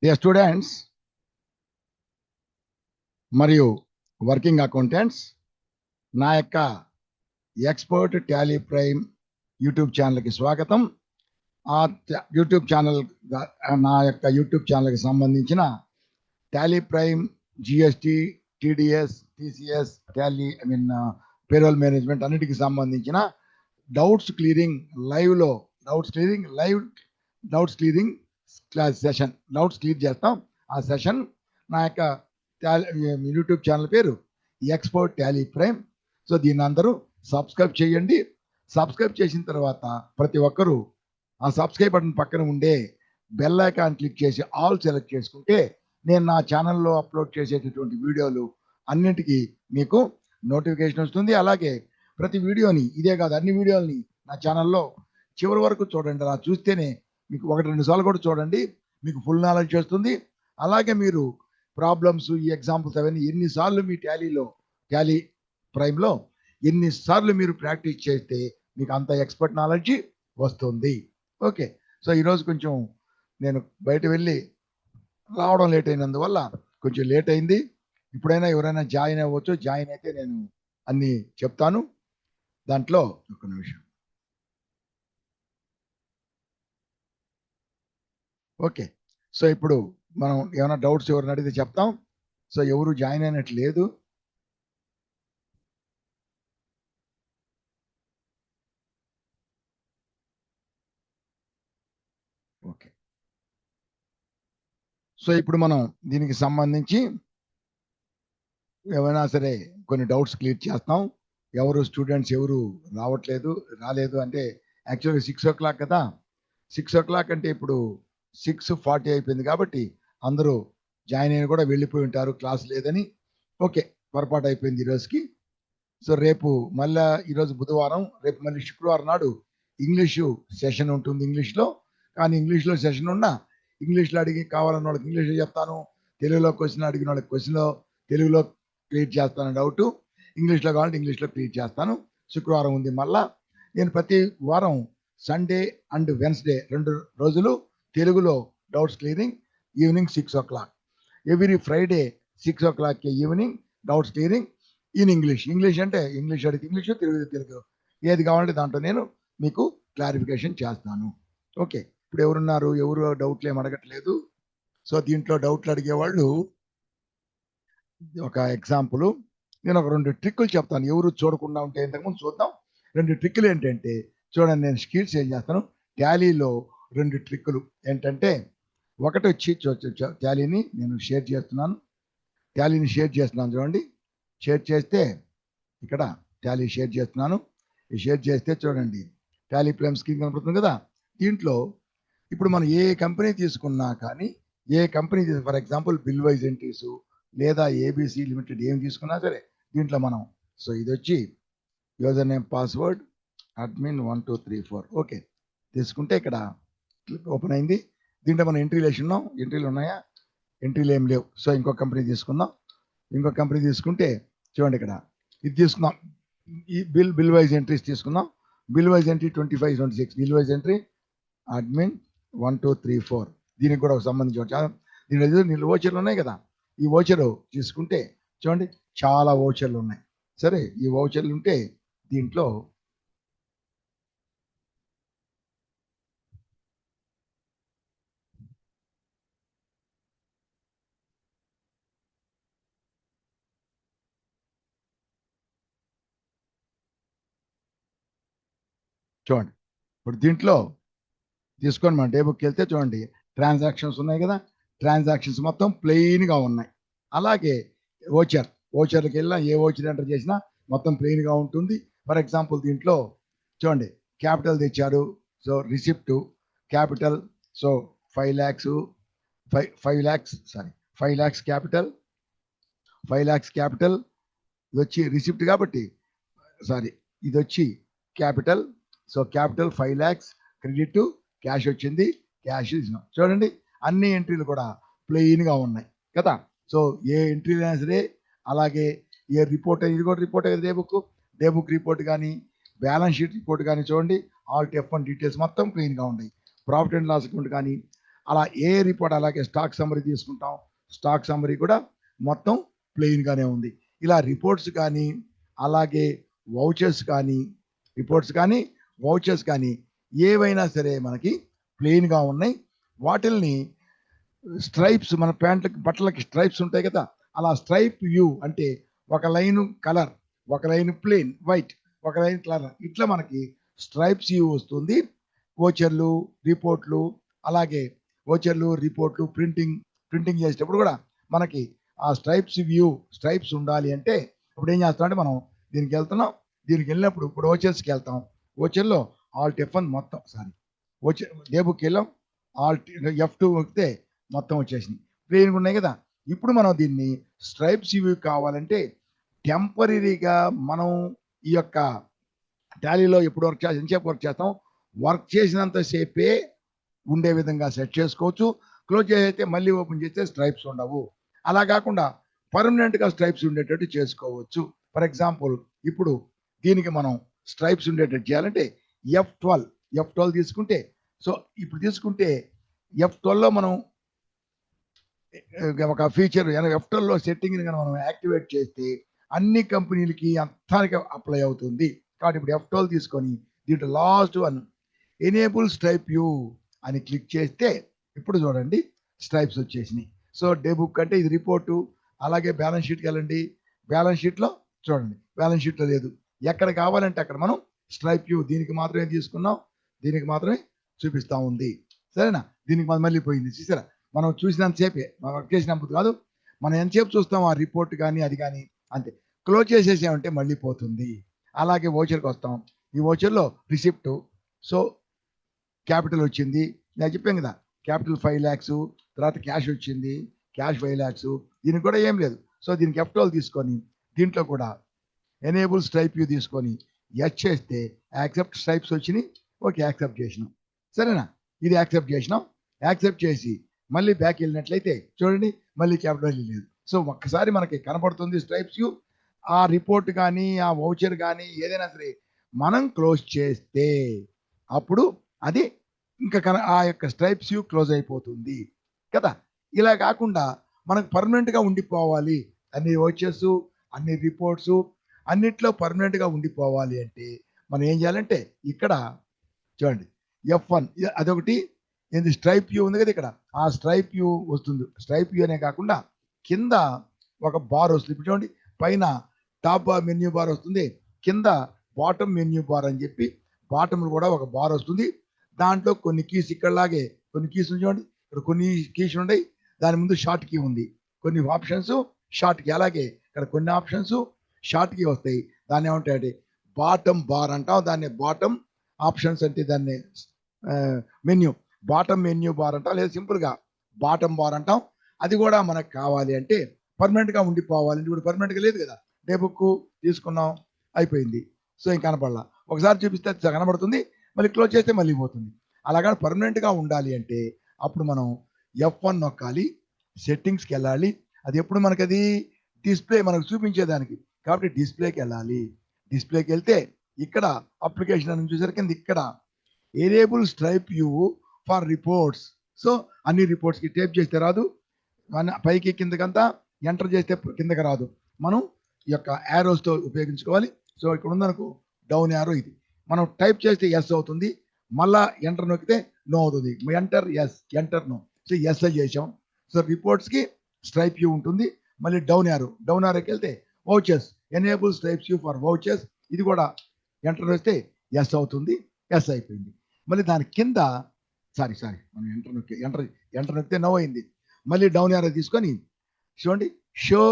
Dear students మరియు working accountants, నా యొక్క ఎక్స్పర్ట్ టాలీ ప్రైమ్ యూట్యూబ్ ఛానల్కి స్వాగతం. ఆ యూట్యూబ్ ఛానల్ నా యొక్క యూట్యూబ్ ఛానల్కి సంబంధించిన Tally prime, GST, TDS, TCS, Tally payroll management అన్నిటికి సంబంధించిన doubts clearing class session, doubts clear చేస్తాం. ఆ సెషన్ నా యొక్క యూట్యూబ్ ఛానల్ పేరు ఎక్స్పర్ట్ టాలీ ప్రైమ్. సో దీన్ని అందరూ సబ్స్క్రైబ్ చేయండి. సబ్స్క్రైబ్ చేసిన తర్వాత ప్రతి ఒక్కరూ ఆ సబ్స్క్రైబ్ బటన్ పక్కన ఉండే బెల్ ఐకాన్ క్లిక్ చేసి ఆల్ సెలెక్ట్ చేసుకుంటే నేను నా ఛానల్లో అప్లోడ్ చేసేటటువంటి వీడియోలు అన్నింటికి మీకు నోటిఫికేషన్ వస్తుంది. అలాగే ప్రతి వీడియోని, ఇదే కాదు అన్ని వీడియోలని నా ఛానల్లో చివరి వరకు చూడండి. అలా చూస్తేనే మీకు 1-2 సార్లు కూడా చూడండి, మీకు ఫుల్ నాలెడ్జ్ వస్తుంది. అలాగే మీరు ప్రాబ్లమ్స్, ఈ ఎగ్జాంపుల్స్ అవన్నీ ఎన్నిసార్లు మీ టాలీ ప్రైమ్లో ఎన్నిసార్లు మీరు ప్రాక్టీస్ చేస్తే మీకు అంత ఎక్స్పర్ట్ నాలెడ్జ్ వస్తుంది. ఓకే, సో ఈరోజు కొంచెం నేను బయట వెళ్ళి రావడం లేట్ అయినందువల్ల కొంచెం లేట్ అయింది. ఇప్పుడైనా ఎవరైనా జాయిన్ అవ్వచ్చు. జాయిన్ అయితే నేను అన్నీ చెప్తాను. దాంట్లో ఒక నిమిషం. ఓకే, సో ఇప్పుడు మనం ఏమైనా డౌట్స్ ఎవరిని అడిగితే చెప్తాం. సో ఎవరు జాయిన్ అయినట్టు లేదు. ఓకే, సో ఇప్పుడు మనం దీనికి సంబంధించి ఏమైనా సరే కొన్ని డౌట్స్ క్లియర్ చేస్తాం. స్టూడెంట్స్ ఎవరు రాలేదు అంటే యాక్చువల్గా 6 o'clock కదా. 6 o'clock అంటే ఇప్పుడు 6:40 అయిపోయింది కాబట్టి అందరూ జాయిన్ అయిన కూడా వెళ్ళిపోయి ఉంటారు, క్లాస్ లేదని. ఓకే, పొరపాటు అయిపోయింది ఈరోజుకి. సో రేపు మళ్ళా, ఈరోజు బుధవారం, రేపు మళ్ళీ శుక్రవారం నాడు ఇంగ్లీషు సెషన్ ఉంటుంది ఇంగ్లీష్లో. కానీ ఇంగ్లీష్లో సెషన్ ఉన్నా ఇంగ్లీష్లో అడిగి కావాలన్న వాళ్ళకి ఇంగ్లీష్లో చెప్తాను, తెలుగులో క్వశ్చన్ అడిగిన వాళ్ళకి క్వశ్చన్లో తెలుగులో క్లియర్ చేస్తాను, డౌట్ ఇంగ్లీష్లో కావాలంటే ఇంగ్లీష్లో క్లియర్ చేస్తాను. శుక్రవారం ఉంది. మళ్ళా నేను ప్రతి వారం సండే అండ్ వెన్స్డే 2 రోజులు తెలుగులో doubts clearing evening 6 o'clock. Every Friday 6 o'clock evening doubts clearing in English. English అంటే ఇంగ్లీష్ అడిగితే ఇంగ్లీషు, తెలుగు ఏది కావాలంటే దాంట్లో నేను మీకు క్లారిఫికేషన్ చేస్తాను. ఓకే, ఇప్పుడు ఎవరు డౌట్లు ఏం అడగట్లేదు. సో దీంట్లో డౌట్లు అడిగేవాళ్ళు, ఒక ఎగ్జాంపుల్ నేను ఒక 2 ట్రిక్కులు చెప్తాను. ఎవరు చూడకుండా ఉంటే ఇంతకుముందు చూద్దాం. 2 ట్రిక్కులు ఏంటంటే, చూడండి, నేను స్కిల్స్ ఏం చేస్తాను టాలీలో. 2 ట్రిక్కులు ఏంటంటే, ఒకటి వచ్చి టాలీని నేను షేర్ చేస్తున్నాను. చూడండి, షేర్ చేస్తే ఇక్కడ టాలీ షేర్ చేస్తున్నాను. ఈ షేర్ చేస్తే చూడండి టాలీ ప్రైమ్ స్క్రీన్ కనపడుతుంది కదా. దీంట్లో ఇప్పుడు మనం ఏ కంపెనీ తీసుకున్నా కానీ, for example bill wise entries లేదా ఏబిసి లిమిటెడ్ ఏం తీసుకున్నా సరే దీంట్లో మనం, సో ఇది వచ్చి user name, password, admin 1234. Okay, తీసుకుంటే ఇక్కడ ఓపెన్ అయింది. దీంట్లో మనం ఎంట్రీలు ఉన్నాయా? ఎంట్రీలు ఏం లేవు. సో ఇంకో కంపెనీ తీసుకుందాం. తీసుకుంటే చూడండి ఇక్కడ ఇది తీసుకుందాం. ఈ బిల్ వైజ్ ఎంట్రీస్ తీసుకుందాం. Bill wise entry 25-26, bill wise entry admin 1234. దీనికి కూడా సంబంధించి దీనిలో ఓచర్లు ఉన్నాయి కదా. ఈ ఓచరు తీసుకుంటే చూడండి చాలా ఓచర్లు ఉన్నాయి. సరే, ఈ ఓచర్లు ఉంటే దీంట్లో చూడండి, ఇప్పుడు దీంట్లో తీసుకొని మన డే బుక్కి వెళ్తే చూడండి ట్రాన్సాక్షన్స్ ఉన్నాయి కదా. ట్రాన్సాక్షన్స్ మొత్తం ప్లెయిన్గా ఉన్నాయి. అలాగే ఓచర్కి వెళ్ళినా ఏ ఓచర్ ఎంటర్ చేసినా మొత్తం ప్లెయిన్గా ఉంటుంది. ఫర్ ఎగ్జాంపుల్ దీంట్లో చూడండి క్యాపిటల్ తెచ్చారు. So receipt capital, so 5 lakhs capital. 5 lakhs capital ఇది వచ్చి రిసిప్ట్ కాబట్టి, ఇది వచ్చి capital. So capital 5 lakhs, credit cash వచ్చింది, క్యాష్ చూడండి అన్ని ఎంట్రీలు కూడా ప్లెయిన్గా ఉన్నాయి కదా. సో ఏ ఎంట్రీ అయినా సరే, అలాగే ఏ రిపోర్ట్, ఇది కూడా రిపోర్ట్ డే బుక్ రిపోర్ట్ కానీ, బ్యాలెన్స్ షీట్ రిపోర్ట్ కానీ చూడండి ఆల్ F1 డీటెయిల్స్ మొత్తం క్లీన్గా ఉన్నాయి. ప్రాఫిట్ అండ్ లాస్ అకౌంట్ కానీ, అలా ఏ రిపోర్ట్ అలాగే స్టాక్ సమ్మరీ తీసుకుంటాం, స్టాక్ సమ్మరీ కూడా మొత్తం ప్లెయిన్గానే ఉంది. ఇలా రిపోర్ట్స్ కానీ అలాగే వౌచర్స్ కానీ వౌచర్స్ కానీ ఏవైనా సరే మనకి ప్లెయిన్గా ఉన్నాయి. వాటిల్ని స్ట్రైప్స్ మన ప్యాంట్లకి బట్టలకి స్ట్రైప్స్ ఉంటాయి కదా, అలా స్ట్రైప్ వ్యూ అంటే ఒక లైన్ కలర్, ఒక లైన్ ప్లెయిన్ వైట్, ఒక లైన్ కలర్, ఇట్లా మనకి స్ట్రైప్స్ వ్యూ వస్తుంది. వోచర్లు రిపోర్ట్లు అలాగే ప్రింటింగ్ చేసేటప్పుడు కూడా మనకి ఆ స్ట్రైప్స్ ఉండాలి అంటే ఇప్పుడు ఏం చేస్తామంటే మనం దీనికి వెళ్తున్నాం, దీనికి వెళ్ళినప్పుడు ఇప్పుడు వోచర్స్కి వెళ్తాం, వోచర్లో ఆల్ట్ F1 మొత్తం వోచర్ డే బుక్ వెళ్ళాం, ఆల్ట్ F2 వస్తే మొత్తం వచ్చేసింది, ప్లెయిన్గా ఉన్నాయి కదా. ఇప్పుడు మనం దీన్ని స్ట్రైప్స్ వ్యూ కావాలంటే టెంపరీగా మనం ఈ యొక్క టాలీలో ఎప్పుడు ఎంతసేపు వర్క్ చేస్తాం, వర్క్ చేసినంత సేపే ఉండే విధంగా సెట్ చేసుకోవచ్చు. క్లోజ్ చేస్తే మళ్ళీ ఓపెన్ చేస్తే స్ట్రైప్స్ ఉండవు. అలా కాకుండా పర్మనెంట్గా స్ట్రైప్స్ ఉండేటట్టు చేసుకోవచ్చు. ఫర్ ఎగ్జాంపుల్ ఇప్పుడు దీనికి మనం స్ట్రైప్స్ ఉండేటట్టు చేయాలంటే F12 తీసుకుంటే, సో ఇప్పుడు తీసుకుంటే F12లో మనం ఒక ఫీచర్ F12లో సెట్టింగ్ని కనుక మనం యాక్టివేట్ చేస్తే అన్ని కంపెనీలకి అంతానికి అప్లై అవుతుంది. కాబట్టి ఇప్పుడు F12 తీసుకొని దీంట్లో last one enable stripe view అని క్లిక్ చేస్తే ఇప్పుడు చూడండి స్ట్రైప్స్ వచ్చేసినాయి. సో డే బుక్ అంటే ఇది రిపోర్టు. అలాగే బ్యాలెన్స్ షీట్కి వెళ్ళండి, బ్యాలెన్స్ షీట్లో చూడండి, బ్యాలెన్స్ షీట్లో లేదు. ఎక్కడ కావాలంటే అక్కడ మనం స్ట్రైప్ వ్యూ దీనికి మాత్రమే తీసుకున్నాం, దీనికి మాత్రమే చూపిస్తూ ఉంది. సరేనా, దీనికి మళ్ళీ పోయింది చూసారా. మనం చూసినంతసేపే వర్క్ చేసినప్పుడు కాదు, మనం ఎంతసేపు చూస్తాం ఆ రిపోర్ట్ కానీ అది కానీ అంతే. క్లోజ్ చేసేసామంటే మళ్ళీ పోతుంది. అలాగే వోచర్కి వస్తాం, ఈ వోచర్లో రిసిప్ట్, సో క్యాపిటల్ వచ్చింది, నేను చెప్పాను కదా, క్యాపిటల్ 5 lakhs, తర్వాత క్యాష్ వచ్చింది, క్యాష్ 5 lakhs, దీనికి కూడా ఏం లేదు. సో దీనికి F12 తీసుకొని దీంట్లో కూడా ఎనేబుల్ స్ట్రైప్ వ్యూ తీసుకొని ఎస్ చేస్తే యాక్సెప్ట్ స్ట్రైప్స్ వచ్చినాయి. ఓకే, యాక్సెప్ట్ చేసినాం. సరేనా, ఇది యాక్సెప్ట్ చేసినాం. యాక్సెప్ట్ చేసి మళ్ళీ బ్యాక్ వెళ్ళినట్లయితే చూడండి మళ్ళీ క్యాపిటల్ లేదు. సో ఒక్కసారి మనకి కనపడుతుంది స్ట్రైప్స్ వ్యూ. ఆ రిపోర్ట్ కానీ ఆ వౌచర్ కానీ ఏదైనా సరే మనం క్లోజ్ చేస్తే అప్పుడు అది ఇంకా ఆ యొక్క స్ట్రైప్స్ వ్యూ క్లోజ్ అయిపోతుంది కదా. ఇలా కాకుండా మనకు పర్మనెంట్గా ఉండిపోవాలి, అన్ని వౌచర్స్ అన్ని రిపోర్ట్స్ అన్నిట్లో పర్మనెంట్గా ఉండిపోవాలి అంటే మనం ఏం చేయాలంటే ఇక్కడ చూడండి F1 అదొకటి ఏంది స్ట్రైప్ వ్యూ ఉంది కదా, ఇక్కడ ఆ స్ట్రైప్ వ్యూ వస్తుంది. స్ట్రైప్ వ్యూ అనే కాకుండా కింద ఒక బార్ వస్తుంది. ఇప్పుడు చూడండి పైన టాప్ మెన్యూ బార్ వస్తుంది, కింద బాటమ్ మెన్యూ బార్ అని చెప్పి బాటమ్ కూడా ఒక బార్ వస్తుంది. దాంట్లో కొన్ని కీస్ ఇక్కడలాగే కొన్ని కీస్ చూడండి, ఇక్కడ కొన్ని కీస్ ఉన్నాయి, దాని ముందు షార్ట్ కీ ఉంది, కొన్ని ఆప్షన్స్ షార్ట్ కీ, అలాగే ఇక్కడ కొన్ని ఆప్షన్స్ షార్ట్ కీ వస్తాయి. దాన్ని ఏమంటాయంటే బాటమ్ బార్ అంటాం, దాన్ని బాటమ్ ఆప్షన్స్ అంటే దాన్ని మెన్యూ బాటమ్ మెన్యూ బార్ అంటాం, లేదా సింపుల్గా బాటమ్ బార్ అంటాం. అది కూడా మనకు కావాలి అంటే పర్మనెంట్గా ఉండిపోవాలి. ఇప్పుడు పర్మనెంట్గా లేదు కదా, డే బుక్ తీసుకున్నాం అయిపోయింది, సో ఇంకా కనపడాల, ఒకసారి చూపిస్తే కనబడుతుంది, మళ్ళీ క్లోజ్ చేస్తే మళ్ళీ పోతుంది. అలాగా పర్మనెంట్గా ఉండాలి అంటే అప్పుడు మనం F1 నొక్కాలి, సెట్టింగ్స్కి వెళ్ళాలి. అది ఎప్పుడు మనకి అది డిస్ప్లే మనకు చూపించేదానికి, కాబట్టి డిస్ప్లేకి వెళ్ళాలి. డిస్ప్లేకి వెళ్తే ఇక్కడ అప్లికేషన్ అని చూసారు కింద ఇక్కడ enable stripe view for reports. So అన్ని రిపోర్ట్స్కి టైప్ చేస్తే రాదు, మన పైకి కిందకంతా ఎంటర్ చేస్తే కిందకి రాదు, మనం ఈ యొక్క యారోస్తో ఉపయోగించుకోవాలి. సో ఇక్కడ ఉందనుకో డౌన్ యారో, ఇది మనం టైప్ చేస్తే ఎస్ అవుతుంది, మళ్ళా ఎంటర్ నొక్కితే నో అవుతుంది. Enter yes, enter no, so yes చేసాం. సో రిపోర్ట్స్కి స్ట్రైప్ వ్యూ ఉంటుంది. మళ్ళీ డౌన్ యారోకి వెళ్తే vouchers, enable stripes view for vouchers, ఇది కూడా ఎంటర్ వేస్తే ఎస్ అవుతుంది, ఎస్ అయిపోయింది. మళ్ళీ దాని కింద సారీ మనం ఎంటర్ నొక్కితే నో అయింది. మళ్ళీ డౌన్ యారో తీసుకొని చూడండి షో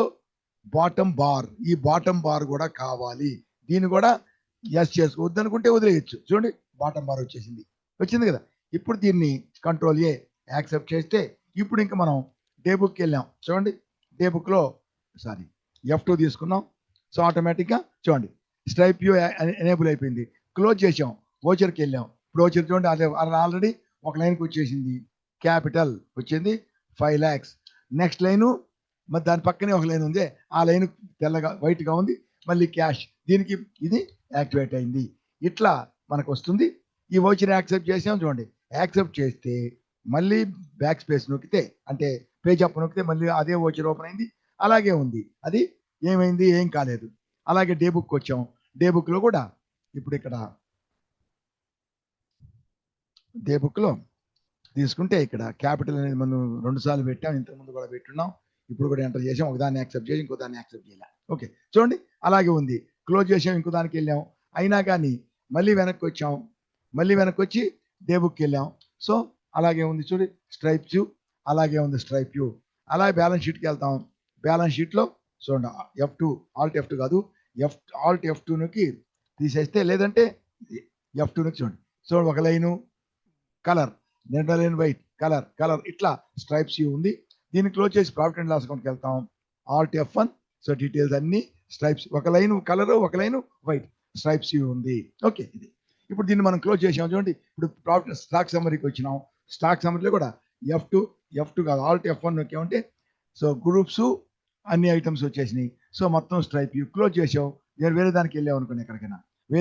బాటమ్ బార్, ఈ బాటమ్ బార్ కూడా కావాలి, దీన్ని కూడా ఎస్ చేసుకోవద్దు అనుకుంటే వదిలేయచ్చు. చూడండి బాటమ్ బార్ వచ్చింది కదా. ఇప్పుడు దీన్ని కంట్రోల్ ఏ యాక్సెప్ట్ చేస్తే ఇప్పుడు ఇంకా మనం డే బుక్కి వెళ్ళాం. చూడండి డే బుక్లో F2 తీసుకున్నాం. సో ఆటోమేటిక్గా చూడండి స్ట్రైప్ వ్యూ ఎనేబుల్ అయిపోయింది. క్లోజ్ చేసాం, వోచర్కి వెళ్ళాం. ఇప్పుడు వోచర్ చూడండి ఆల్రెడీ ఒక లైన్కి వచ్చేసింది, క్యాపిటల్ వచ్చింది 5 lakhs. నెక్స్ట్ లైను మరి దాని పక్కనే ఒక లైన్ ఉంది, ఆ లైన్ తెల్లగా వైట్గా ఉంది, మళ్ళీ క్యాష్, దీనికి ఇది యాక్టివేట్ అయింది. ఇట్లా మనకు వస్తుంది. ఈ వోచర్ యాక్సెప్ట్ చేసాం చూడండి, యాక్సెప్ట్ చేస్తే మళ్ళీ బ్యాక్ స్పేస్ నొక్కితే అంటే పేజ్ అప్ నొక్కితే మళ్ళీ అదే వోచర్ ఓపెన్ అయింది. అలాగే ఉంది. అది ఏమైంది? ఏం కాలేదు. అలాగే డే బుక్ వచ్చాం. డే బుక్లో కూడా ఇప్పుడు ఇక్కడ డే బుక్లో తీసుకుంటే ఇక్కడ క్యాపిటల్ అనేది మనం 2 సార్లు పెట్టాం. ఇంతకుముందు కూడా పెట్టున్నాం. ఇప్పుడు కూడా ఎంటర్ చేసాం. ఒకదాన్ని యాక్సెప్ట్ చేసి ఇంకో దాన్ని యాక్సెప్ట్ చేయాలి. ఓకే, చూడండి అలాగే ఉంది. క్లోజ్ చేసాం, ఇంకో దానికి వెళ్ళాం. అయినా కానీ మళ్ళీ వెనక్కి వచ్చాం. మళ్ళీ వెనక్కి వచ్చి డే బుక్కి వెళ్ళాం. సో అలాగే ఉంది చూడండి. స్ట్రైప్ వ్యూ అలాగే ఉంది. స్ట్రైప్ వ్యూ అలాగే బ్యాలెన్స్ షీట్కి వెళ్తాం. బ్యాలెన్స్ షీట్లో చూడండి F2 ఆల్ట్ F2 కాదు, ఆల్ట్ F2కి తీసేస్తే, లేదంటే F2కి చూడండి ఒక లైను కలర్, నిండా లైన్ వైట్, కలర్ ఇట్లా స్ట్రైప్స్ ఉంది. దీన్ని క్లోజ్ చేసి ప్రాఫిట్ అండ్ లాస్ అకౌంట్కి వెళ్తాం. Alt F1. సో డీటెయిల్స్ అన్ని స్ట్రైప్స్, ఒక లైన్ కలర్, ఒక లైన్ వైట్, స్ట్రైప్స్ ఉంది. ఓకే, ఇది ఇప్పుడు దీన్ని మనం క్లోజ్ చేసాం చూడండి. ఇప్పుడు ప్రాఫిట్ స్టాక్ సమ్మరీకి వచ్చినాం. స్టాక్ సమ్మరీలో కూడా F2 కాదు, ఆల్ట్ F1 నొక్కామంటే సో గ్రూప్స్ అన్ని ఐటమ్స్ వచ్చేసినాయి. సో మొత్తం స్ట్రైప్ క్లోజ్ చేసాం. వేరే దానికి వెళ్ళాం అనుకోండి, ఎక్కడికైనా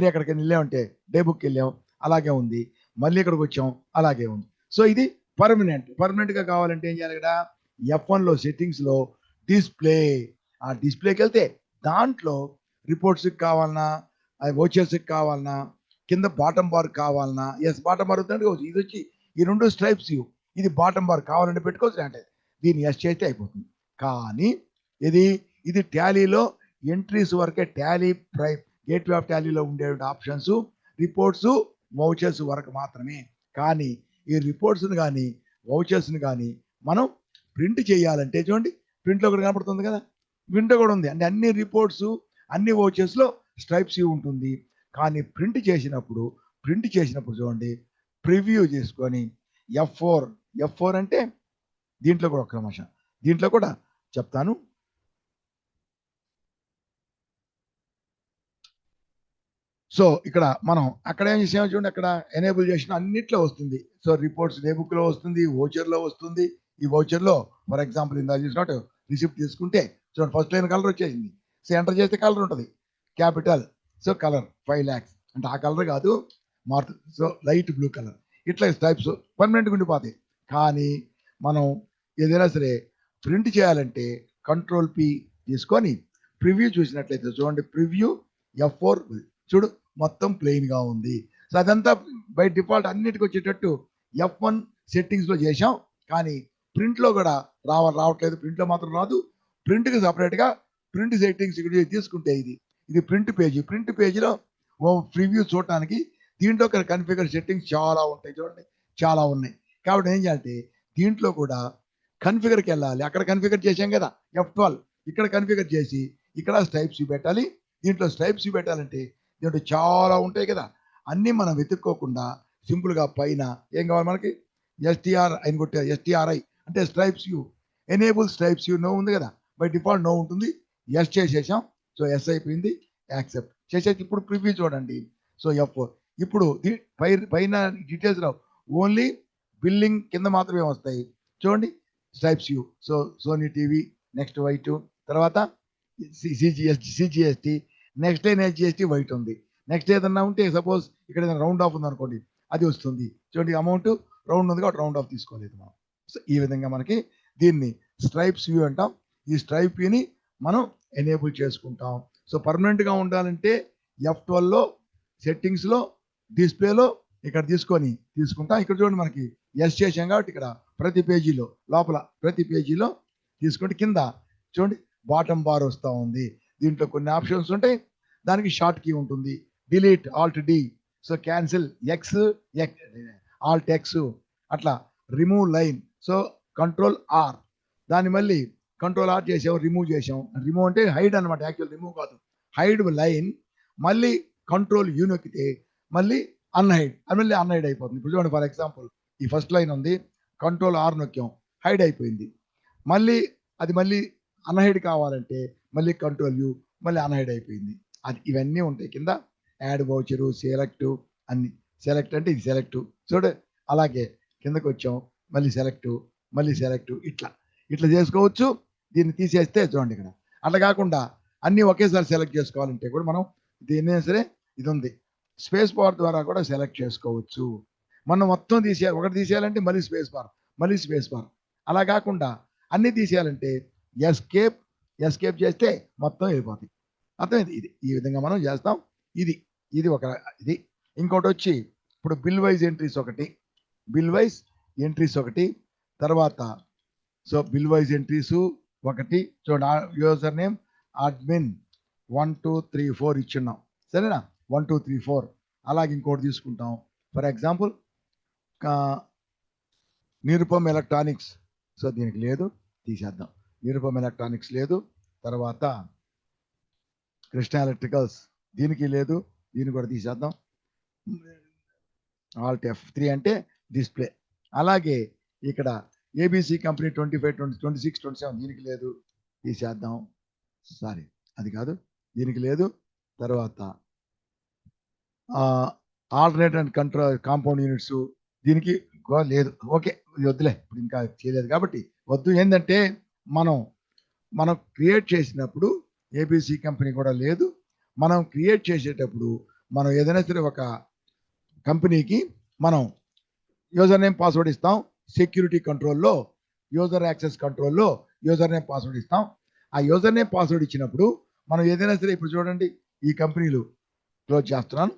ఎక్కడికైనా వెళ్ళామంటే డే బుక్ వెళ్ళాం, అలాగే ఉంది. మళ్ళీ ఇక్కడికి వచ్చాం, అలాగే ఉంది. సో ఇది పర్మనెంట్గా కావాలంటే ఏం చేయాలి? ఇక్కడ F1లో సెట్టింగ్స్లో డిస్ప్లే, ఆ డిస్ప్లేకి వెళ్తే దాంట్లో రిపోర్ట్స్కి కావాలన్నా, వోచర్స్కి కావాలన్నా, కింద బాటమ్ బార్ కావాలన్నా, బాటమ్ బార్ అవుతుంది. ఇది వచ్చి ఈ 2 స్ట్రైప్స్, ఇది బాటమ్ బార్ కావాలంటే పెట్టుకోవచ్చు, అంటే దీన్ని ఎస్ చేస్తే అయిపోతుంది. కానీ ఇది టాలీలో ఎంట్రీస్ వరకే, టాలీ గేట్వే ఆఫ్ టాలీలో ఉండే ఆప్షన్స్ రిపోర్ట్స్ వౌచర్స్ వరకు మాత్రమే. కానీ ఈ రిపోర్ట్స్ని కానీ వౌచర్స్ని కానీ మనం ప్రింట్ చేయాలంటే చూడండి, ప్రింట్లో కూడా కనపడుతుంది కదా, ప్రింట్ కూడా ఉంది. అంటే అన్ని రిపోర్ట్స్ అన్ని వౌచర్స్లో స్ట్రైప్స్ ఉంటుంది. కానీ ప్రింట్ చేసినప్పుడు చూడండి, ప్రివ్యూ చేసుకొని F4 అంటే దీంట్లో కూడా ఒక్క నిమిషం, దీంట్లో కూడా చెప్తాను. సో ఇక్కడ మనం అక్కడ ఏం చేసామో చూడండి, అక్కడ ఎనేబుల్ చేసిన అన్నిట్లో వస్తుంది. సో రిపోర్ట్స్ డే బుక్లో వస్తుంది, వోచర్లో వస్తుంది. ఈ వోచర్లో ఫర్ ఎగ్జాంపుల్ ఇందా చూసినట్టు రిసిప్ట్ తీసుకుంటే చూడండి, ఫస్ట్ లైన్ కలర్ వచ్చేసింది. సో ఎంటర్ చేస్తే కలర్ ఉంటుంది, క్యాపిటల్. సో కలర్ 5 lakhs అంటే ఆ కలర్ కాదు, మారుతుంది. సో లైట్ బ్లూ కలర్, ఇట్లా స్ట్రైప్స్ పర్మనెంట్గా ఉండిపోతాయి. కానీ మనం ఏదైనా సరే ప్రింట్ చేయాలంటే Ctrl+P తీసుకొని ప్రివ్యూ చూసినట్లయితే చూడండి, ప్రివ్యూ F4 చూడు మొత్తం ప్లెయిన్గా ఉంది. సో అదంతా బై డిఫాల్ట్ అన్నిటికి వచ్చేటట్టు F1 సెట్టింగ్స్లో చేసాం. కానీ ప్రింట్లో కూడా రావట్లేదు. ప్రింట్లో మాత్రం రాదు. ప్రింట్కి సపరేట్గా ప్రింట్ సెట్టింగ్స్ ఇక్కడ తీసుకుంటే ఇది ప్రింట్ పేజీలో ప్రివ్యూ చూడటానికి దీంట్లో కన్ఫిగర్ సెట్టింగ్స్ చాలా ఉంటాయి చూడండి, చాలా ఉన్నాయి. కాబట్టి ఏం చేయాలంటే దీంట్లో కూడా కన్ఫిగర్కి వెళ్ళాలి. అక్కడ కన్ఫిగర్ చేసాం కదా F12, ఇక్కడ కన్ఫిగర్ చేసి ఇక్కడ స్ట్రైప్స్ పెట్టాలి. దీంట్లో స్ట్రైప్స్ పెట్టాలంటే దీంట్లో చాలా ఉంటాయి కదా, అన్నీ మనం వెతుక్కోకుండా సింపుల్గా పైన ఏం కావాలి మనకి, STR అని కొట్టే, STRI అంటే స్ట్రైప్స్ ఎనేబుల్ స్ట్రైప్స్ నో ఉంది కదా, బై డిఫాల్ట్ నో ఉంటుంది. ఎస్ చేసేసాం. సో ఎస్ అయిపోయింది, యాక్సెప్ట్ చేసేసి ఇప్పుడు ప్రివ్యూ చూడండి. సో F4 ఇప్పుడు పైన డీటెయిల్స్ రావు, ఓన్లీ బిల్లింగ్ కింద మాత్రమే వస్తాయి చూడండి. Stripes so Sony TV, next white, తర్వాత CGST, next line HGST white ఉంది. నెక్స్ట్ ఏదన్నా ఉంటే సపోజ్ ఇక్కడ ఏదైనా రౌండ్ ఆఫ్ ఉంది అనుకోండి, అది వస్తుంది చూడండి. అమౌంట్ రౌండ్ ఉంది కాబట్టి రౌండ్ ఆఫ్ తీసుకోలేదు మనం. సో ఈ విధంగా మనకి దీన్ని స్ట్రైప్స్ వ్యూ అంటాం. ఈ స్ట్రైప్ వ్యూని మనం ఎనేబుల్ చేసుకుంటాం. సో పర్మనెంట్గా ఉండాలంటే F12లో సెట్టింగ్స్లో డిస్ప్లేలో ఇక్కడ తీసుకుంటాం. ఇక్కడ చూడండి మనకి ఎస్ చేసాం కాబట్టి ఇక్కడ ప్రతి పేజీలో లోపల ప్రతి పేజీలో తీసుకుంటే కింద చూడండి బాటమ్ బార్ వస్తూ ఉంది. దీంట్లో కొన్ని ఆప్షన్స్ ఉంటాయి, దానికి షార్ట్ కీ ఉంటుంది. Delete Alt D, so cancel X, Alt X, అట్లా రిమూవ్ లైన్, సో Ctrl+R, దాన్ని మళ్ళీ Ctrl+R చేసాం, రిమూవ్ చేసాం. రిమూవ్ అంటే హైడ్ అనమాట, యాక్చువల్ రిమూవ్ కాదు, హైడ్ లైన్. మళ్ళీ Ctrl+U నొక్కితే మళ్ళీ అన్హైడ్, మళ్ళీ అన్హైడ్ అయిపోతుంది. ఇప్పుడు చూడండి ఫర్ ఎగ్జాంపుల్ ఈ ఫస్ట్ లైన్ ఉంది, Ctrl+R నొక్కాం, హైడ్ అయిపోయింది. మళ్ళీ అన్హైడ్ కావాలంటే మళ్ళీ Ctrl+U, మళ్ళీ అన్హైడ్ అయిపోయింది. ఇవన్నీ ఉంటాయి కింద. యాడ్ వౌచరు, సెలెక్ట్, అన్ని సెలెక్ట్ అంటే ఇది సెలెక్ట్ చూడు. అలాగే కిందకు వచ్చాం, మళ్ళీ సెలెక్ట్, ఇట్లా చేసుకోవచ్చు. దీన్ని తీసేస్తే చూడండి ఇక్కడ అట్లా కాకుండా అన్నీ ఒకేసారి సెలెక్ట్ చేసుకోవాలంటే కూడా మనం దీన్ని సరే ఇది ఉంది, స్పేస్ బార్ ద్వారా కూడా సెలెక్ట్ చేసుకోవచ్చు. మనం మొత్తం తీసేయాలి. ఒకటి తీసేయాలంటే మళ్ళీ స్పేస్ బార్, మళ్ళీ స్పేస్ బార్. అలా కాకుండా అన్ని తీసేయాలంటే ఎస్కేప్, ఎస్కేప్ చేస్తే మొత్తం వెళ్ళిపోతాయి. అర్థమైంది? ఇది ఈ విధంగా మనం చేస్తాం. ఇది ఇది ఒక ఇది. ఇంకోటి వచ్చి ఇప్పుడు బిల్ వైజ్ ఎంట్రీస్ ఒకటి, బిల్ వైజ్ ఎంట్రీస్ ఒకటి, తర్వాత సో బిల్ వైజ్ ఎంట్రీస్ ఒకటి చూడండి. User name admin 1 2 3 4 ఇచ్చున్నాం. సరేనా? 1 2 3 4. అలాగే ఇంకోటి తీసుకుంటాం. For example Nirupam electronics. So దీనికి లేదు, తీసేద్దాం. నిరుపమ్ ఎలక్ట్రానిక్స్ లేదు. తర్వాత కృష్ణ ఎలక్ట్రికల్స్, దీనికి లేదు, దీన్ని కూడా తీసేద్దాం. ఆల్ట్ F3 అంటే డిస్ప్లే. అలాగే ఇక్కడ ఏబిసి కంపెనీ 25 26 27 దీనికి లేదు, తీసేద్దాం. సారీ, అది కాదు, దీనికి లేదు. తర్వాత alternate and control compound units, దీనికి లేదు. ఓకే, ఇది వద్దులే, ఇప్పుడు ఇంకా చేయలేదు కాబట్టి వద్దు. ఏంటంటే మనం క్రియేట్ చేసినప్పుడు ఏబిసి కంపెనీ కూడా లేదు. మనం క్రియేట్ చేసేటప్పుడు మనం ఏదైనా సరే ఒక కంపెనీకి మనం యూజర్ నేమ్ పాస్వర్డ్ ఇస్తాం. సెక్యూరిటీ కంట్రోల్లో, యూజర్ యాక్సెస్ కంట్రోల్లో యూజర్ నేమ్ పాస్వర్డ్ ఇస్తాం. ఆ యూజర్ నేమ్ పాస్వర్డ్ ఇచ్చినప్పుడు మనం ఏదైనా సరే, ఇప్పుడు చూడండి ఈ కంపెనీలు క్లోజ్ చేస్తున్నాను.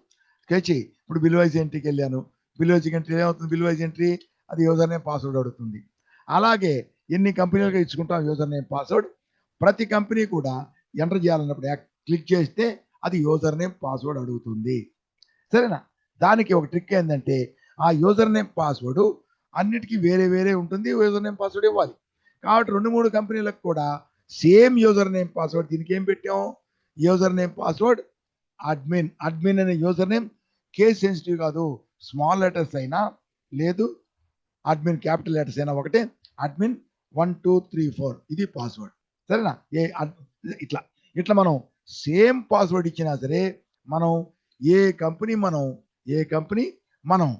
స్కెచ్ ఇప్పుడు బిల్ వైజ్ ఎంట్రీకి వెళ్ళాను. బిల్ వైజ్ ఎంట్రీ ఏమవుతుంది? బిల్ వైజ్ ఎంట్రీ అది యూజర్ నేమ్ పాస్వర్డ్ అడుగుతుంది. అలాగే ఎన్ని కంపెనీలుగా ఇచ్చుకుంటాం యూజర్ నేమ్ పాస్వర్డ్. ప్రతి కంపెనీ కూడా ఎంటర్ చేయాలన్నప్పుడు క్లిక్ చేస్తే అది యూజర్ నేమ్ పాస్వర్డ్ అడుగుతుంది. సరేనా? దానికి ఒక ట్రిక్ ఏంటంటే ఆ యూజర్ నేమ్ పాస్వర్డ్ అన్నిటికీ వేరే వేరే ఉంటుంది. యూజర్ నేమ్ పాస్వర్డ్ ఇవ్వాలి. కాబట్టి 2 3 కంపెనీలకు కూడా సేమ్ యూజర్ నేమ్ పాస్వర్డ్. దీనికి ఏం పెట్టాం? User name password admin. Admin అనే యూజర్ నేమ్ కేస్ సెన్సిటివ్ కాదు. స్మాల్ లెటర్స్ అయినా లేదు, అడ్మిన్ క్యాపిటల్ లెటర్స్ అయినా ఒకటే. అడ్మిన్ 1 2 3 4 ఇది పాస్వర్డ్. సరేనా? ఇట్లా ఇట్లా మనం సేమ్ పాస్వర్డ్ ఇచ్చినా సరే, మనం ఏ కంపెనీ మనం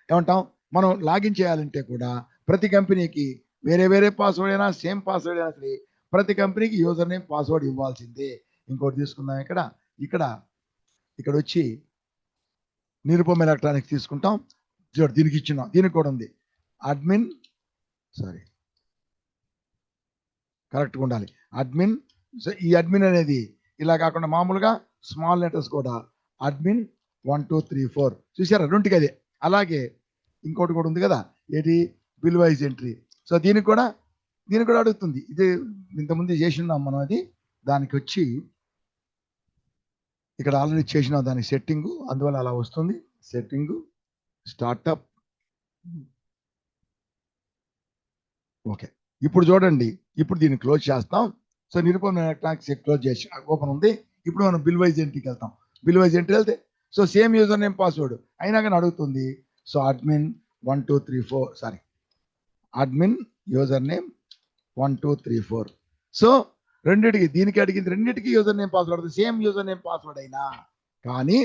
ఏమంటాం, మనం లాగిన్ చేయాలంటే కూడా ప్రతి కంపెనీకి వేరే వేరే పాస్వర్డ్ అయినా సేమ్ పాస్వర్డ్ అయినా సరే ప్రతి కంపెనీకి యూజర్ నేమ్ పాస్వర్డ్ ఇవ్వాల్సిందే. ఇంకోటి తీసుకుందాం. ఇక్కడ వచ్చి నిరుపమ్ ఎలక్ట్రానిక్స్ తీసుకుంటాం. చూడు, దీనికి ఇచ్చినాం, దీనికి కూడా ఉంది అడ్మిన్. సారీ, కరెక్ట్గా ఉండాలి. అడ్మిన్. ఈ అడ్మిన్ అనేది ఇలా కాకుండా మామూలుగా స్మాల్ లెటర్స్ కూడా అడ్మిన్ 1 2 3 4 చూసారా? రెండుకి అదే. అలాగే ఇంకోటి కూడా ఉంది కదా, ఏంటి? Bill wise entry. సో దీనికి కూడా అడుగుతుంది. ఇది ఇంతకుముందు చేసినాం మనం. అది దానికి వచ్చి ఇక్కడ ఆల్రెడీ చేసినాం దాని సెట్టింగ్, అందువల్ల అలా వస్తుంది. Setting startup. ఓకే, ఇప్పుడు చూడండి. ఇప్పుడు దీన్ని క్లోజ్ చేస్తాం. సో నిరుపమ్ ఎలక్ట్రానిక్స్ క్లోజ్ చేసి ఓపెన్ ఉంది. ఇప్పుడు మనం బిల్ వైజ్ ఎంట్రీకి వెళ్తాం. బిల్ వైజ్ ఎంట్రీ వెళ్తే so same user name password అయినా కానీ అడుగుతుంది. So admin 1 2 3 4 sorry, admin user name 1 2 3 4. So రెండింటికి, దీనికి అడిగింది రెండింటికి user name password same user name password అయినా కానీ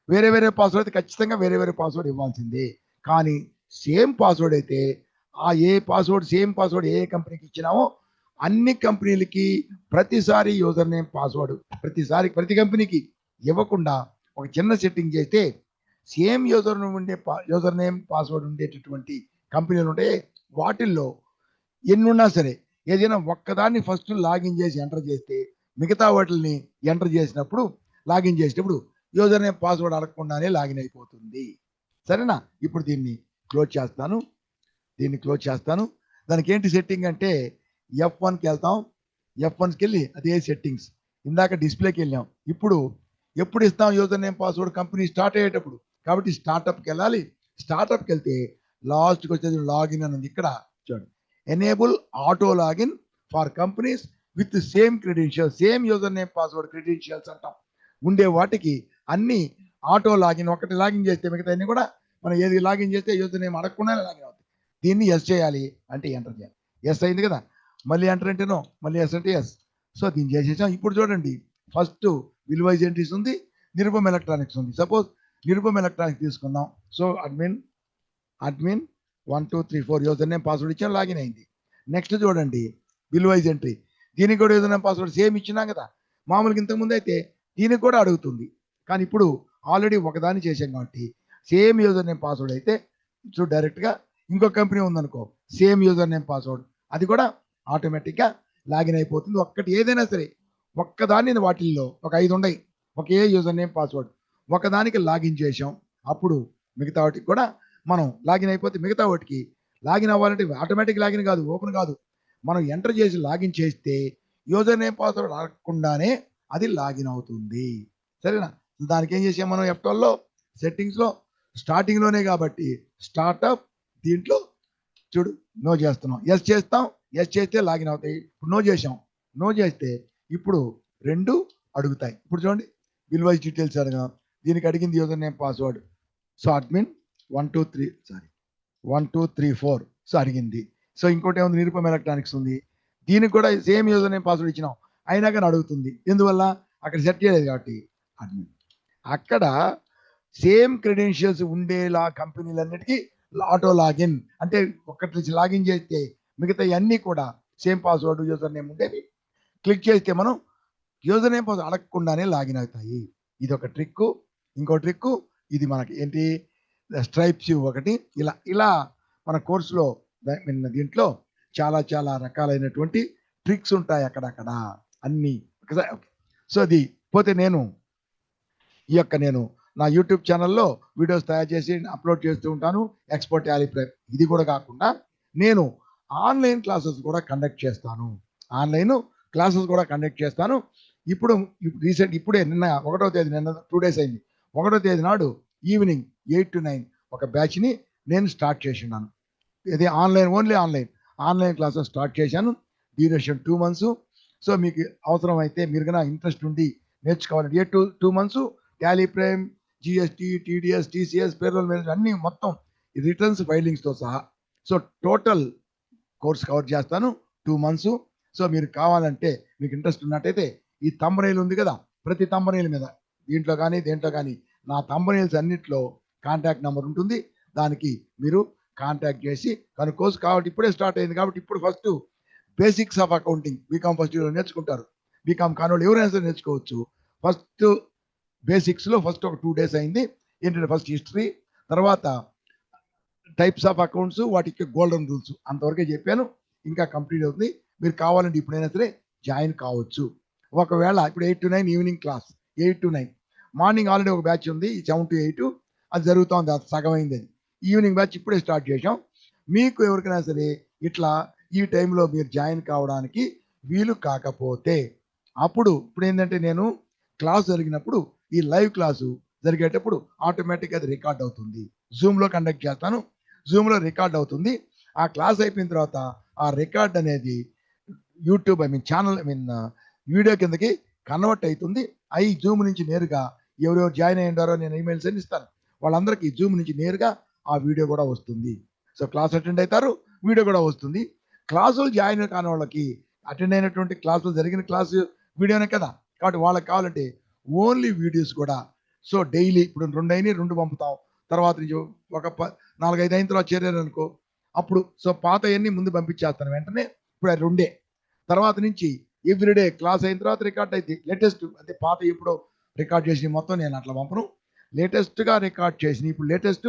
వేరే వేరే పాస్వర్డ్ అయితే ఖచ్చితంగా వేరే వేరే పాస్వర్డ్ ఇవ్వాల్సిందే. కానీ సేమ్ పాస్వర్డ్ అయితే సేమ్ పాస్వర్డ్ ఏ కంపెనీకి ఇచ్చినామో అన్ని కంపెనీలకి ప్రతిసారి యూజర్ నేమ్ పాస్వర్డ్ ప్రతి కంపెనీకి ఇవ్వకుండా ఒక చిన్న సెట్టింగ్ చేస్తే సేమ్ యూజర్ నేమ్ పాస్వర్డ్ ఉండేటటువంటి కంపెనీలు ఉంటాయి. వాటిల్లో ఎన్నున్నా సరే ఏదైనా ఒక్కదాన్ని ఫస్ట్ లాగిన్ చేసి ఎంటర్ చేస్తే మిగతా వాటిని ఎంటర్ చేసినప్పుడు లాగిన్ చేసేటప్పుడు యూజర్ నేమ్ పాస్వర్డ్ అడగకుండానే లాగిన్ అయిపోతుంది. సరేనా? ఇప్పుడు దీన్ని క్లోజ్ చేస్తాను. దానికి ఏంటి సెట్టింగ్ అంటే F1కి వెళ్తాం. F1కి వెళ్ళి అదే సెట్టింగ్స్. ఇందాక డిస్ప్లేకి వెళ్ళాం. ఇప్పుడు ఎప్పుడు ఇస్తాం user name password? Company start అయ్యేటప్పుడు. కాబట్టి స్టార్టప్కి వెళ్ళాలి. స్టార్టప్కి వెళ్తే లాస్ట్కి వచ్చేది లాగిన్ అని ఉంది. ఇక్కడ చూడండి, enable auto login for companies with same credentials. Same user name password credentials అంటాం. ఉండే వాటికి అన్ని ఆటో లాగిన్. ఒకటి లాగిన్ చేస్తే మిగతా అన్ని కూడా మనం ఏది లాగిన్ చేస్తే యూజర్ నేమ్ అడగకుండానే లాగిన్ అవుతుంది. దీన్ని ఎస్ చేయాలి అంటే ఎంటర్ చేయాలి. ఎస్ అయింది కదా, మళ్ళీ ఎంటర్ అంటే నో, మళ్ళీ ఎస్ అంటే ఎస్. సో దీన్ని చేసేసాం. ఇప్పుడు చూడండి, ఫస్ట్ బిల్ వైజ్ ఎంట్రీస్ ఉంది, నిరుపమ్ ఎలక్ట్రానిక్స్ ఉంది. సపోజ్ నిరుపమ్ ఎలక్ట్రానిక్స్ తీసుకుందాం. So admin 1 2 3 4 user name password ఇచ్చాను, లాగిన్ అయింది. నెక్స్ట్ చూడండి, బిల్ వైజ్ ఎంట్రీ. దీనికి కూడా యూజర్ నేమ్ పాస్వర్డ్ సేమ్ ఇచ్చినాం కదా. మామూలుగా ఇంతకుముందు అయితే దీనికి కూడా అడుగుతుంది. కానీ ఇప్పుడు ఆల్రెడీ ఒకదాన్ని చేసాం కాబట్టి సేమ్ యూజర్ నేమ్ పాస్వర్డ్ అయితే డైరెక్ట్గా ఇంకో కంపెనీ ఉందనుకో, సేమ్ యూజర్ నేమ్ పాస్వర్డ్, అది కూడా ఆటోమేటిక్గా లాగిన్ అయిపోతుంది. ఒక్కటి ఏదైనా సరే ఒక్కదాన్ని వాటిల్లో ఒక 5 ఉన్నాయి, ఒకే యూజర్ నేమ్ పాస్వర్డ్, ఒకదానికి లాగిన్ చేసాం, అప్పుడు మిగతా వాటికి కూడా మనం లాగిన్ అయిపోతే మిగతా వాటికి లాగిన్ అవ్వాలంటే ఆటోమేటిక్ లాగిన్ కాదు, ఓపెన్ కాదు, మనం ఎంటర్ చేసి లాగిన్ చేస్తే యూజర్ నేమ్ పాస్వర్డ్ అడగకుండానే అది లాగిన్ అవుతుంది. సరేనా? దానికి ఏం చేసాం మనం F12లో సెట్టింగ్స్లో స్టార్టింగ్లోనే కాబట్టి స్టార్ట్అప్ దీంట్లో చూడు నో చేస్తున్నాం, ఎస్ చేస్తాం, ఎస్ చేస్తే లాగిన్ అవుతాయి. ఇప్పుడు నో చేసాం, నో చేస్తే ఇప్పుడు 2 అడుగుతాయి. ఇప్పుడు చూడండి బిల్వైజ్ డీటెయిల్స్ అడగా, దీనికి అడిగింది user name password, so admin 1234 so అడిగింది. సో ఇంకోటి ఏముంది, నిరుపమ ఎలక్ట్రానిక్స్ ఉంది, దీనికి కూడా సేమ్ యూజర్ నేమ్ పాస్వర్డ్ ఇచ్చినాం, అయినా కానీ అడుగుతుంది. ఎందువల్ల? అక్కడ సెట్ చేయలేదు కాబట్టి. అడ్మిన్ అక్కడ సేమ్ క్రెడెన్షియల్స్ ఉండేలా కంపెనీలన్నిటికీ ఆటో లాగిన్, అంటే ఒక్కటి నుంచి లాగిన్ చేస్తే మిగతా అన్నీ కూడా సేమ్ పాస్వర్డ్ యూజర్ నేమ్ ఉండేవి. క్లిక్ చేస్తే మనం యూజర్ నేమ్ పాస్వర్డ్ అడగకుండానే లాగిన్ అవుతాయి. ఇది ఒక ట్రిక్. ఇంకో ట్రిక్ ఇది మనకి ఏంటి, స్ట్రైప్స్ ఒకటి. ఇలా ఇలా మన కోర్సులో దీంట్లో చాలా చాలా రకాలైనటువంటి ట్రిక్స్ ఉంటాయి అక్కడక్కడ అన్నీ. సో అది పోతే నేను నా యూట్యూబ్ ఛానల్లో వీడియోస్ తయారు చేసి అప్లోడ్ చేస్తూ ఉంటాను, ఎక్స్పర్ట్ టాలీ ప్రెప్. ఇది కూడా కాకుండా నేను ఆన్లైన్ క్లాసెస్ కూడా కండక్ట్ చేస్తాను, ఇప్పుడు ఇప్పుడే నిన్న 1వ తేదీ, నిన్న 2 days అయింది, 1వ తేదీ నాడు ఈవినింగ్ 8 to 9 ఒక బ్యాచ్ని నేను స్టార్ట్ చేసినాను. ఇది ఓన్లీ ఆన్లైన్ క్లాసెస్ స్టార్ట్ చేశాను. Duration 2 months. సో మీకు అవసరం అయితే మీరు కన్నా ఇంట్రెస్ట్ ఉండి నేర్చుకోవాలంటే 2 months Tally prime, GST, TDS, TCS, payroll management అన్ని మొత్తం రిటర్న్స్ ఫైలింగ్స్తో సహా సో టోటల్ కోర్స్ కవర్ చేస్తాను 2 months. సో మీరు కావాలంటే మీకు ఇంట్రెస్ట్ ఉన్నట్టయితే ఈ థంబ్నెయిల్ ఉంది కదా, ప్రతి థంబ్నెయిల్ మీద దీంట్లో కానీ దేంట్లో కానీ నా థంబ్నెయిల్స్ అన్నిట్లో కాంటాక్ట్ నెంబర్ ఉంటుంది, దానికి మీరు కాంటాక్ట్ చేసి కనుక్కోవచ్చు. కాబట్టి ఇప్పుడే స్టార్ట్ అయింది కాబట్టి ఇప్పుడు first basics of accounting B Com first year నేర్చుకుంటారు, బీకామ్ కానోళ్ళు ఎవరైనా సరే నేర్చుకోవచ్చు. ఫస్ట్ బేసిక్స్లో ఫస్ట్ ఒక 2 days అయింది. ఏంటంటే ఫస్ట్ హిస్టరీ, తర్వాత టైప్స్ ఆఫ్ అకౌంట్స్, వాటికి గోల్డెన్ రూల్స్ అంతవరకే చెప్పాను. ఇంకా కంప్లీట్ అవుతుంది. మీరు కావాలంటే ఇప్పుడైనా సరే జాయిన్ కావచ్చు. ఒకవేళ ఇప్పుడు 8 to 9 evening class, 8 to 9. Morning already ఒక బ్యాచ్ ఉంది 7 to 8, అది జరుగుతుంది, అది సగం అయింది. అది ఈవినింగ్ బ్యాచ్ ఇప్పుడే స్టార్ట్ చేసాం. మీకు ఎవరికైనా సరే ఇట్లా ఈ టైంలో మీరు జాయిన్ కావడానికి వీలు కాకపోతే ఇప్పుడు ఏంటంటే నేను క్లాస్ జరిగినప్పుడు ఈ లైవ్ క్లాసు జరిగేటప్పుడు ఆటోమేటిక్గా అది రికార్డ్ అవుతుంది. జూమ్లో కండక్ట్ చేస్తాను, జూమ్లో రికార్డ్ అవుతుంది. ఆ క్లాస్ అయిపోయిన తర్వాత ఆ రికార్డ్ అనేది యూట్యూబ్ ఛానల్ వీడియో కిందకి కన్వర్ట్ అవుతుంది. జూమ్ నుంచి నేరుగా ఎవరెవరు జాయిన్ అయ్యారో నేను ఈమెయిల్స్ అని ఇస్తాను, వాళ్ళందరికీ జూమ్ నుంచి నేరుగా ఆ వీడియో కూడా వస్తుంది. సో క్లాస్ అటెండ్ అవుతారు, వీడియో కూడా వస్తుంది. క్లాసులు జాయిన్ కాని వాళ్ళకి అటెండ్ అయినటువంటి క్లాసులు జరిగిన క్లాసు వీడియోనే కదా, కాబట్టి వాళ్ళకి కావాలంటే ఓన్లీ వీడియోస్ కూడా. సో డైలీ ఇప్పుడు 2 అయినాయి, 2 పంపుతాం. తర్వాత ఒక 4-5 అయిన తర్వాత చేరారు అనుకో, అప్పుడు సో పాత అన్ని ముందు పంపించేస్తాను వెంటనే. ఇప్పుడు 2 తర్వాత నుంచి ఎవ్రీడే క్లాస్ అయిన తర్వాత రికార్డ్ అయితే లేటెస్ట్, అంటే పాత ఎప్పుడో రికార్డ్ చేసి మొత్తం నేను అట్లా పంపను. లేటెస్ట్గా రికార్డ్ చేసి ఇప్పుడు లేటెస్ట్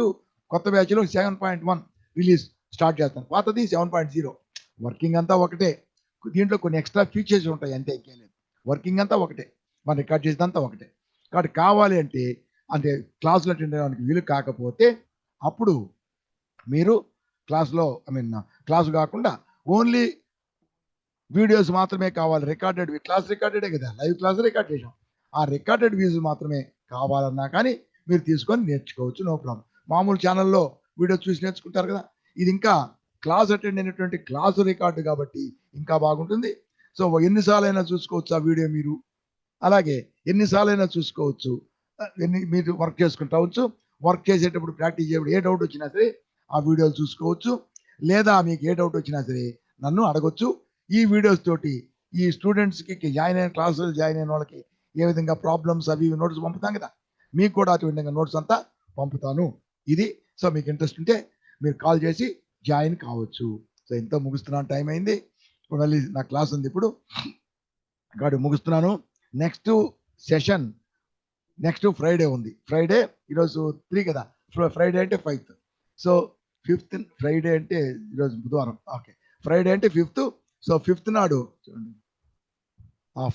కొత్త బ్యాచ్లో 7.1 రిలీజ్ స్టార్ట్ చేస్తాను, పాతది 7.0. వర్కింగ్ అంతా ఒకటే, దీంట్లో కొన్ని ఎక్స్ట్రా ఫీచర్స్ ఉంటాయి అంతే, ఇంకేం లేదు. వర్కింగ్ అంతా ఒకటే, మనం రికార్డ్ చేసేదంతా ఒకటే. కాబట్టి కావాలి అంటే క్లాసులు అటెండ్ అవ్వడానికి వీలు కాకపోతే అప్పుడు మీరు క్లాస్లో క్లాసు కాకుండా ఓన్లీ వీడియోస్ మాత్రమే కావాలి, రికార్డెడ్ క్లాస్ రికార్డెడే కదా, లైవ్ క్లాస్ రికార్డ్ చేసాం, ఆ రికార్డెడ్ వ్యూస్ మాత్రమే కావాలన్నా కానీ మీరు తీసుకొని నేర్చుకోవచ్చు, నో ప్రాబ్లం. మామూలు ఛానల్లో వీడియో చూసి నేర్చుకుంటారు కదా, ఇది ఇంకా క్లాస్ అటెండ్ అయినటువంటి క్లాసు రికార్డు కాబట్టి ఇంకా బాగుంటుంది. సో ఎన్నిసార్లైనా చూసుకోవచ్చు ఆ వీడియో మీరు, అలాగే ఎన్నిసార్లైనా చూసుకోవచ్చు, మీరు వర్క్ చేసుకుంటావచ్చు. వర్క్ చేసేటప్పుడు ప్రాక్టీస్ చేయడం ఏ డౌట్ వచ్చినా సరే ఆ వీడియోలు చూసుకోవచ్చు, లేదా మీకు ఏ డౌట్ వచ్చినా సరే నన్ను అడగొచ్చు. ఈ వీడియోస్ తోటి ఈ స్టూడెంట్స్కి జాయిన్ అయిన క్లాసులు జాయిన్ అయిన వాళ్ళకి ఏ విధంగా ప్రాబ్లమ్స్ అవి నోట్స్ పంపుతాం కదా, మీకు కూడా అటువంటి నోట్స్ అంతా పంపుతాను. ఇది సో మీకు ఇంట్రెస్ట్ ఉంటే మీరు కాల్ చేసి జాయిన్ కావచ్చు. సో ఎంతో ముగిస్తున్నాను, టైం అయింది, మళ్ళీ నా క్లాస్ ఉంది ఇప్పుడు కాబట్టి ముగిస్తున్నాను. నెక్స్ట్ సెషన్ నెక్స్ట్ ఫ్రైడే ఉంది, ఫ్రైడే ఈరోజు 3 కదా, ఫ్రైడే అంటే 5th. సో 5th ఫ్రైడే అంటే ఈరోజు బుధవారం. ఓకే, ఫ్రైడే అంటే 5th. సో 5th నాడు చూడండి,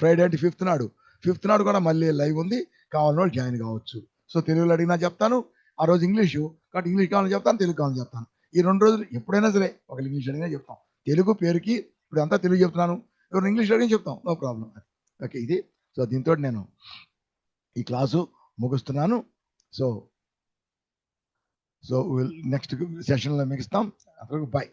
ఫ్రైడే అంటే 5th నాడు, 5th నాడు కూడా మళ్ళీ లైవ్ ఉంది. కావాలని వాళ్ళు జాయిన్ కావచ్చు. సో తెలుగులో అడిగినా చెప్తాను, ఆ రోజు ఇంగ్లీషు కాబట్టి ఇంగ్లీష్ కావాలని చెప్తాను, తెలుగు కావాలని చెప్తాను. ఈ 2 రోజులు ఎప్పుడైనా సరే ఒకళ్ళు ఇంగ్లీష్ అడిగినా చెప్తాం. తెలుగు పేరుకి ఇప్పుడు అంతా తెలుగు చెప్తున్నాను, ఎవరు ఇంగ్లీష్ అడిగినా చెప్తాం, నో ప్రాబ్లం. ఓకే, ఇది. సో దీంతో నేను ఈ క్లాసు ముగిస్తున్నాను. సో నెక్స్ట్ సెషన్లో మిగిస్తాం. అతను బై.